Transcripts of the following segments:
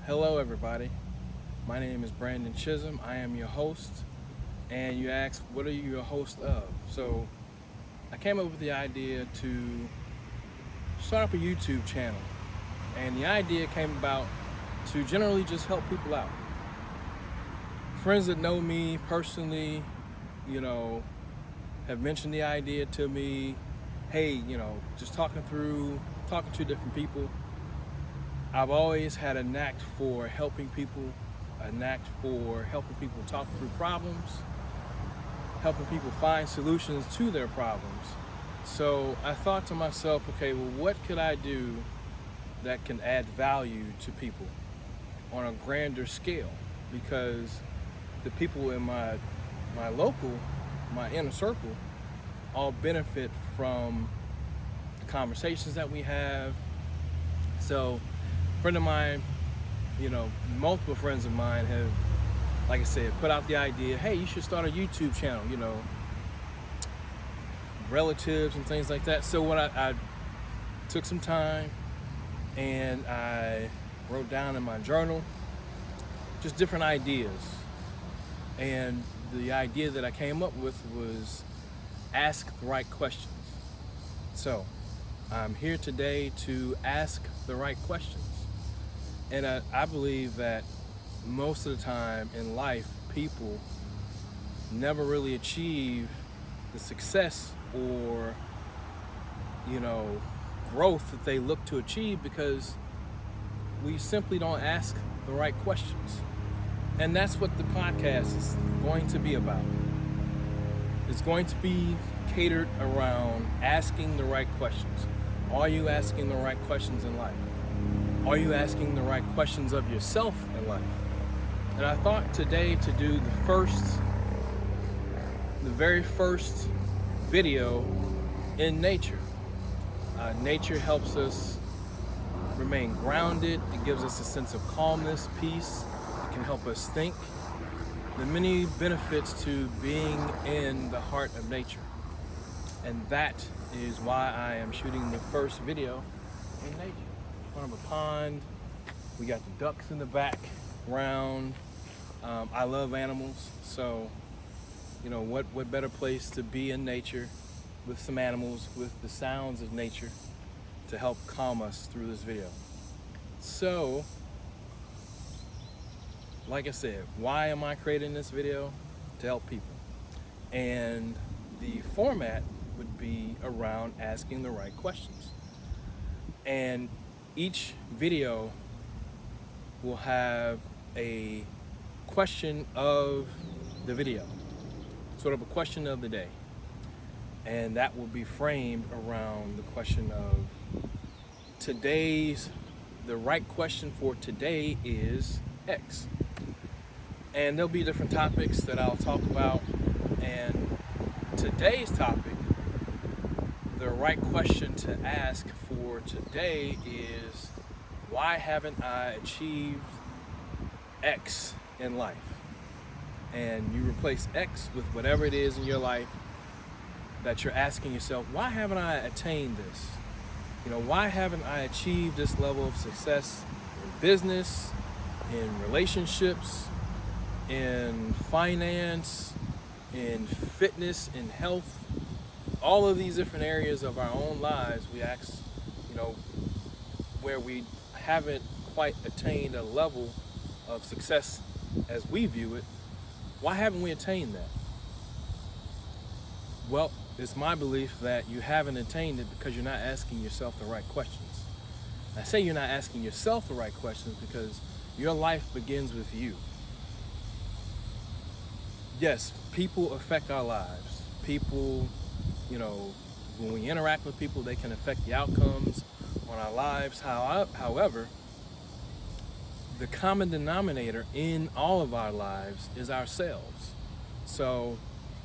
Hello, everybody. My name is Brandon Chisholm. I am your host. And you asked, what are you your host of? So, I came up with the idea to start up a YouTube channel. And the idea came about to generally just help people out. Friends that know me personally, you know, have mentioned the idea to me. Hey, just talking to different people. I've always had a knack for helping people, a knack for helping people talk through problems, helping people find solutions to their problems. So I thought to myself, okay, well, what could I do that can add value to people on a grander scale? Because the people in my local, my inner circle, all benefit from the conversations that we have. So a friend of mine, multiple friends of mine have, like I said, put out the idea, hey, you should start a YouTube channel, relatives and things like that. So what I took some time and I wrote down in my journal just different ideas. And the idea that I came up with was ask the right questions. So I'm here today to ask the right questions. And I believe that most of the time in life, people never really achieve the success or, growth that they look to achieve because we simply don't ask the right questions. And that's what the podcast is going to be about. It's going to be catered around asking the right questions. Are you asking the right questions in life? Are you asking the right questions of yourself in life? And I thought today to do the very first video in nature. Nature helps us remain grounded. It gives us a sense of calmness, peace. It can help us think. The many benefits to being in the heart of nature. And that is why I am shooting the first video in nature. In front of a pond. We got the ducks in the background. I love animals, so what better place to be in nature with some animals, with the sounds of nature to help calm us through this video. So, like I said, why am I creating this video? To help people. And the format would be around asking the right questions. And each video will have a question of the video, sort of a question of the day. And that will be framed around the question of the right question for today is X. And there'll be different topics that I'll talk about. And today's topic, the right question to ask for today is, why haven't I achieved X in life? And you replace X with whatever it is in your life that you're asking yourself, why haven't I attained this? Why haven't I achieved this level of success in business, in relationships, in finance, in fitness, in health? All of these different areas of our own lives, we ask, where we haven't quite attained a level of success as we view it. Why haven't we attained that? Well, it's my belief that you haven't attained it because you're not asking yourself the right questions. I say you're not asking yourself the right questions because your life begins with you. Yes, people affect our lives. People, when we interact with people, they can affect the outcomes on our lives. However, the common denominator in all of our lives is ourselves. So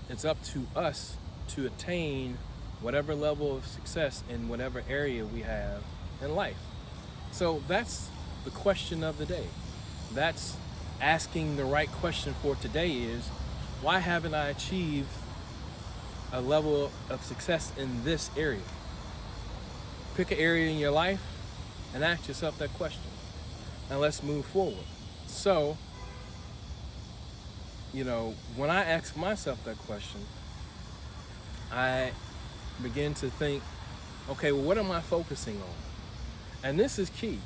it's up to us to attain whatever level of success in whatever area we have in life. So that's the question of the day. That's asking the right question for today is, why haven't I achieved a level of success in this area? Pick an area in your life and ask yourself that question. and let's move forward. So, when I ask myself that question, I begin to think, okay, well, what am I focusing on? And this is key.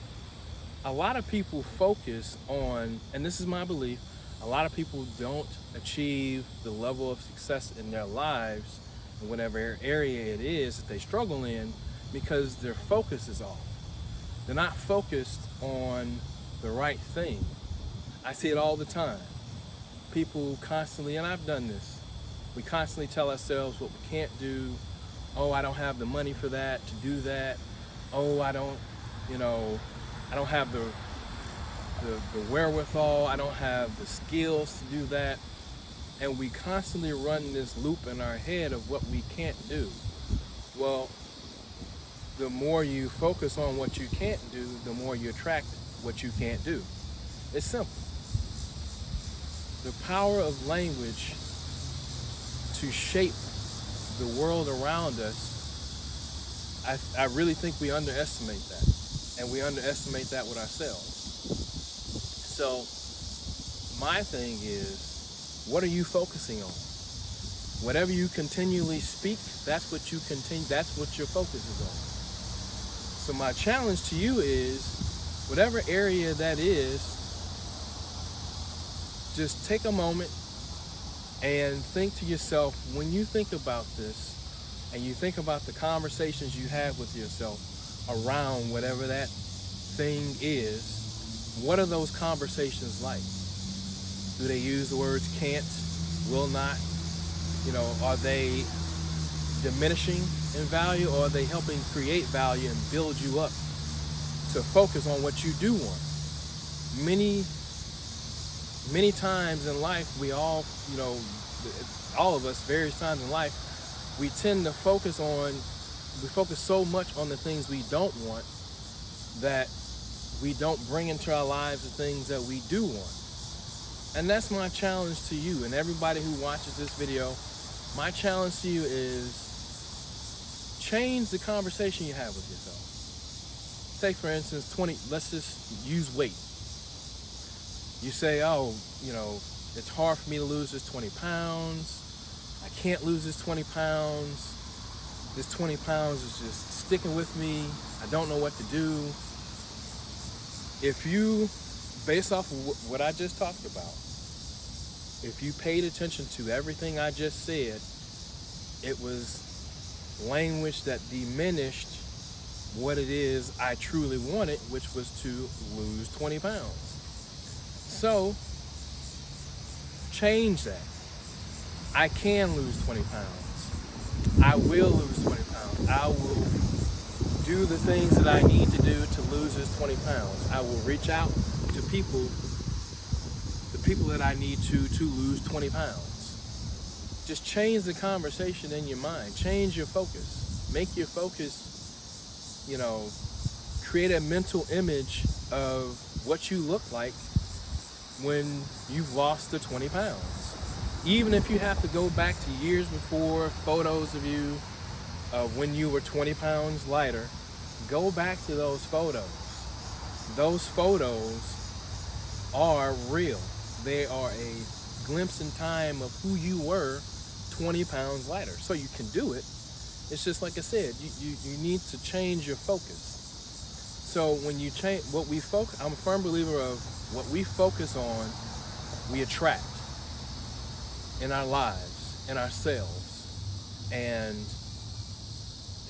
A lot of people focus on, and this is my belief, a lot of people don't achieve the level of success in their lives, in whatever area it is that they struggle in, because their focus is off. They're not focused on the right thing. I see it all the time. People constantly, and I've done this, we constantly tell ourselves what we can't do. Oh, I don't have the money for that, to do that. Oh, I don't have the wherewithal, I don't have the skills to do that. And we constantly run this loop in our head of what we can't do. Well, the more you focus on what you can't do, the more you attract what you can't do. It's simple. The power of language to shape the world around us, I really think we underestimate that. And we underestimate that with ourselves. So my thing is, what are you focusing on? Whatever you continually speak, that's what your focus is on. So my challenge to you is, whatever area that is, just take a moment and think to yourself, when you think about this, and you think about the conversations you have with yourself around whatever that thing is, what are those conversations like? Do they use the words can't, will not? Are they diminishing in value, or are they helping create value and build you up to focus on what you do want? Many times in life, we all of us, various times in life, we tend to focus so much on the things we don't want that we don't bring into our lives the things that we do want. And that's my challenge to you and everybody who watches this video. My challenge to you is, change the conversation you have with yourself. Say, for instance, let's just use weight. You say, oh, it's hard for me to lose this 20 pounds. I can't lose this 20 pounds. This 20 pounds is just sticking with me. I don't know what to do. If you, based off of what I just talked about, if you paid attention to everything I just said, it was language that diminished what it is I truly wanted, which was to lose 20 pounds. So, change that. I can lose 20 pounds. I will lose 20 pounds. I will do the things that I need to do to lose this 20 pounds. I will reach out to the people that I need to lose 20 pounds. Just change the conversation in your mind. Change your focus. Make your focus, create a mental image of what you look like when you've lost the 20 pounds. Even if you have to go back to years before, photos of you when you were 20 pounds lighter, go back to those photos. Those photos are real. They are a glimpse in time of who you were 20 pounds lighter. So you can do it. It's just like I said, you need to change your focus. So when you change what we focus, I'm a firm believer of what we focus on, we attract in our lives, in ourselves. And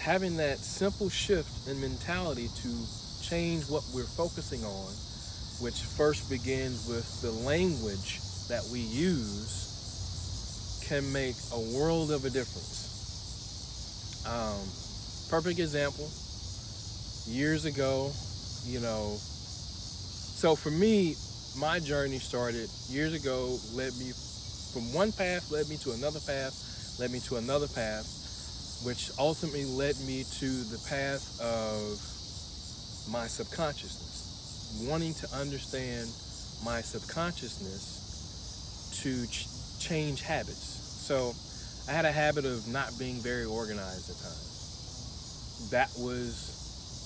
having that simple shift in mentality to change what we're focusing on, which first begins with the language that we use, can make a world of a difference. Perfect example, years ago, so for me, my journey started years ago, led me from one path, led me to another path, led me to another path, which ultimately led me to the path of my subconsciousness, wanting to understand my subconsciousness to change habits. So I had a habit of not being very organized at times. That was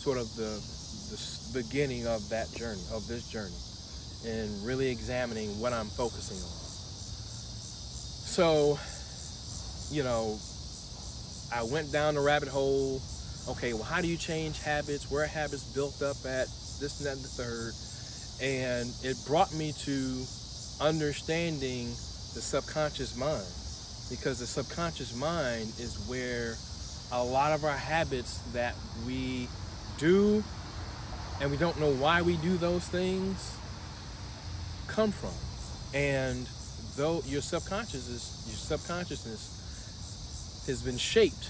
sort of the beginning of that journey, of this journey, and really examining what I'm focusing on. So, you know, I went down the rabbit hole. Okay, well, how do you change habits? Where are habits built up at? This and that and the third. And it brought me to understanding the subconscious mind, because the subconscious mind is where a lot of our habits that we do and we don't know why we do those things come from. And though your subconsciousness has been shaped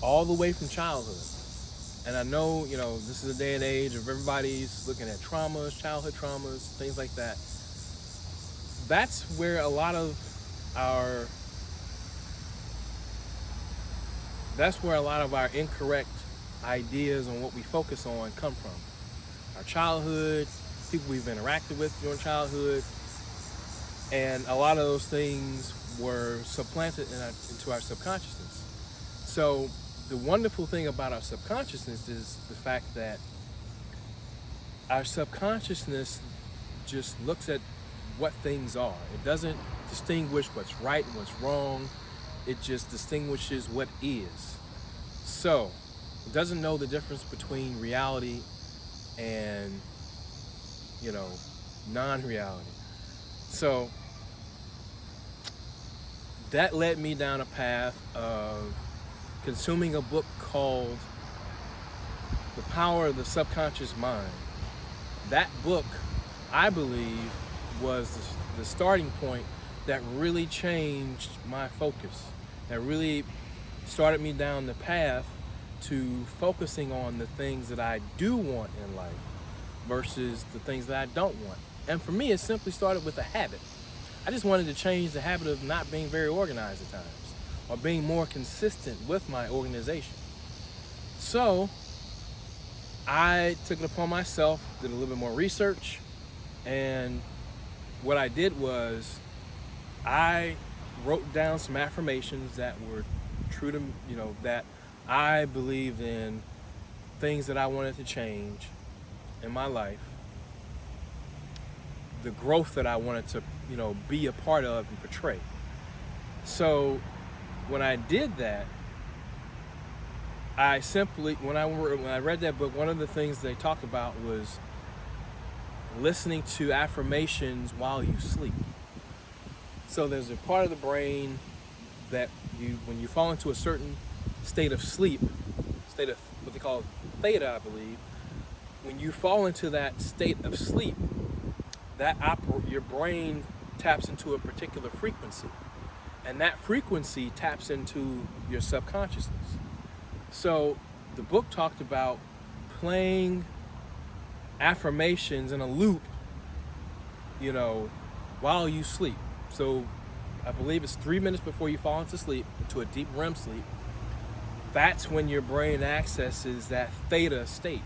all the way from childhood. And I know, you know, this is a day and age of everybody's looking at traumas, childhood traumas, things like that. That's where a lot of our incorrect ideas on what we focus on come from. Our childhood, people we've interacted with during childhood, and a lot of those things were supplanted into our subconsciousness. So the wonderful thing about our subconsciousness is the fact that our subconsciousness just looks at what things are. It doesn't distinguish what's right and what's wrong. It just distinguishes what is. So it doesn't know the difference between reality and, you know, non-reality. So that led me down a path of consuming a book called The Power of the Subconscious Mind. That book, I believe, was the starting point that really changed my focus, that really started me down the path to focusing on the things that I do want in life versus the things that I don't want. And for me, it simply started with a habit. I just wanted to change the habit of not being very organized at times, or being more consistent with my organization. So I took it upon myself, did a little bit more research, and what I did was I wrote down some affirmations that were true to, you know, that I believed in, things that I wanted to change in my life, the growth that I wanted to, you know, be a part of and portray. So when I did that, I simply, when I read that book, one of the things they talked about was listening to affirmations while you sleep. So there's a part of the brain that when you fall into a certain state of sleep, state of what they call theta, I believe, when you fall into that state of sleep, your brain taps into a particular frequency, and that frequency taps into your subconsciousness. So the book talked about playing affirmations in a loop, you know, while you sleep. So I believe it's 3 minutes before you fall into sleep, into a deep REM sleep. That's when your brain accesses that theta state.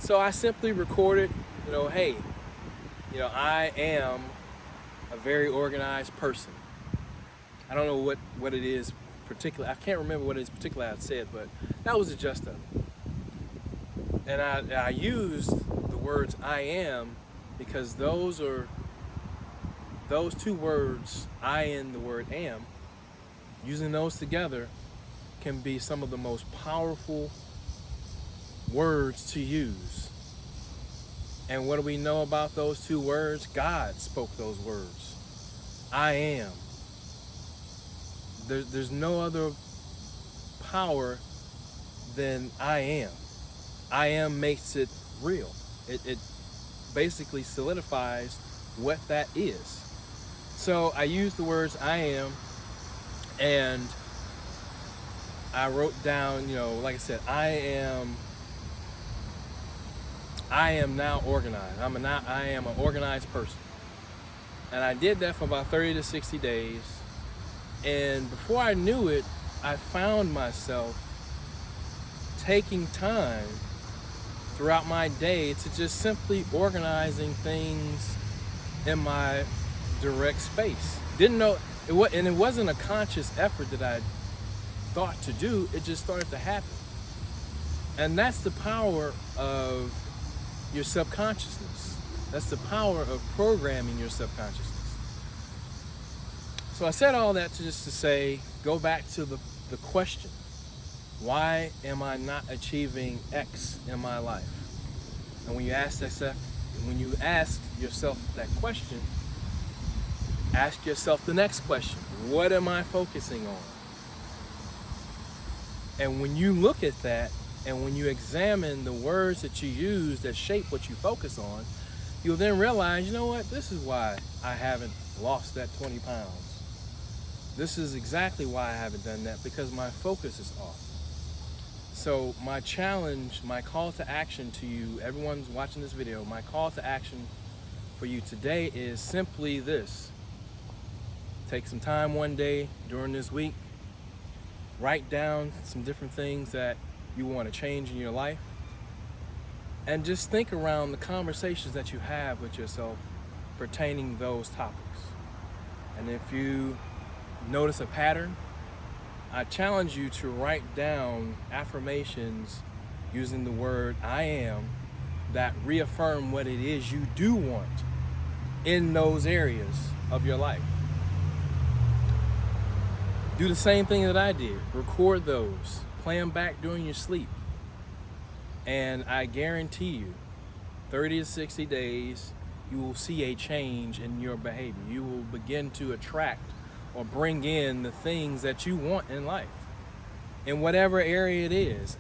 So I simply recorded, you know, hey, you know, I am a very organized person. I don't know what it is particular. I can't remember what it is particularly I said, but that was the gist of it. And I used the words I am because those two words, I and the word am, using those together can be some of the most powerful words to use. And what do we know about those two words? God spoke those words. I am. There's no other power than I am. I am makes it real. It basically solidifies what that is. So I used the words I am, and I wrote down, you know, like I said, I am now organized. I am an organized person. And I did that for about 30 to 60 days. And before I knew it, I found myself taking time throughout my day to just simply organizing things in my direct space. Didn't know it, and it wasn't a conscious effort that I thought to do. It just started to happen. And that's the power of your subconsciousness. That's the power of programming your subconsciousness. So I said all that to say, go back to the question. Why am I not achieving X in my life? And when you ask yourself that question, ask yourself the next question. What am I focusing on? And when you look at that, and when you examine the words that you use that shape what you focus on, you'll then realize, you know what, this is why I haven't lost that 20 pounds. This is exactly why I haven't done that, because my focus is off. So my challenge, my call to action to you, everyone's watching this video, my call to action for you today is simply this. Take some time one day during this week, write down some different things that you want to change in your life, and just think around the conversations that you have with yourself pertaining those topics. And if you notice a pattern, I challenge you to write down affirmations using the word I am that reaffirm what it is you do want in those areas of your life. Do the same thing that I did. Record those. Play them back during your sleep. And I guarantee you, 30 to 60 days, you will see a change in your behavior. You will begin to attract or bring in the things that you want in life, in whatever area it is.